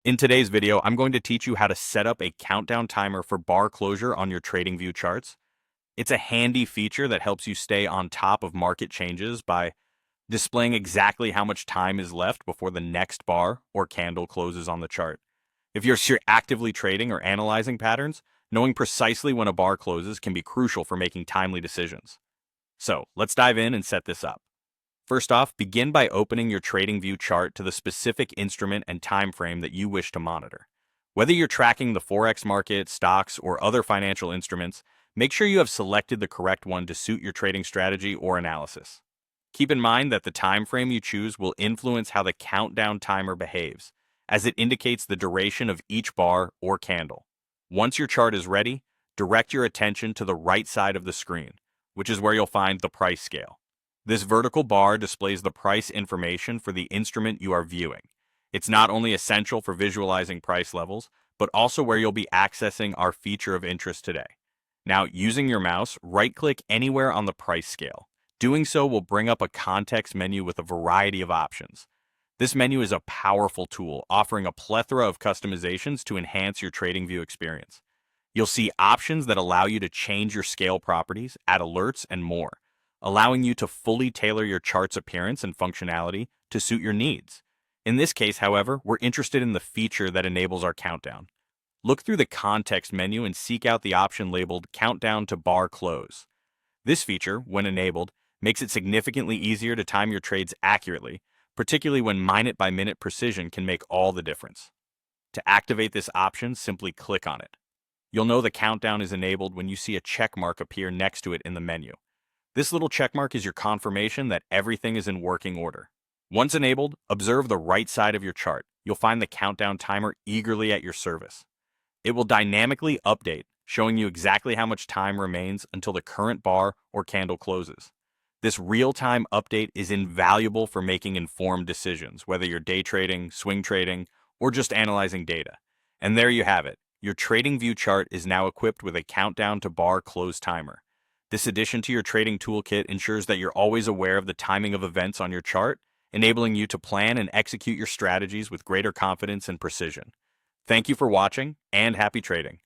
In today's video, I'm going to teach you how to set up a countdown timer for bar closure on your TradingView charts. It's a handy feature that helps you stay on top of market changes by displaying exactly how much time is left before the next bar or candle closes on the chart. If you're actively trading or analyzing patterns, knowing precisely when a bar closes can be crucial for making timely decisions. So, let's dive in and set this up. First off, begin by opening your TradingView chart to the specific instrument and time frame that you wish to monitor. Whether you're tracking the forex market, stocks, or other financial instruments, make sure you have selected the correct one to suit your trading strategy or analysis. Keep in mind that the time frame you choose will influence how the countdown timer behaves, as it indicates the duration of each bar or candle. Once your chart is ready, direct your attention to the right side of the screen, which is where you'll find the price scale. This vertical bar displays the price information for the instrument you are viewing. It's not only essential for visualizing price levels, but also where you'll be accessing our feature of interest today. Now, using your mouse, right-click anywhere on the price scale. Doing so will bring up a context menu with a variety of options. This menu is a powerful tool, offering a plethora of customizations to enhance your TradingView experience. You'll see options that allow you to change your scale properties, add alerts, and more, allowing you to fully tailor your chart's appearance and functionality to suit your needs. In this case, however, we're interested in the feature that enables our countdown. Look through the context menu and seek out the option labeled Countdown to Bar Close. This feature, when enabled, makes it significantly easier to time your trades accurately, particularly when minute-by-minute precision can make all the difference. To activate this option, simply click on it. You'll know the countdown is enabled when you see a check mark appear next to it in the menu. This little checkmark is your confirmation that everything is in working order. Once enabled, observe the right side of your chart. You'll find the countdown timer eagerly at your service. It will dynamically update, showing you exactly how much time remains until the current bar or candle closes. This real-time update is invaluable for making informed decisions, whether you're day trading, swing trading, or just analyzing data. And there you have it. Your TradingView chart is now equipped with a countdown to bar close timer. This addition to your trading toolkit ensures that you're always aware of the timing of events on your chart, enabling you to plan and execute your strategies with greater confidence and precision. Thank you for watching, and happy trading.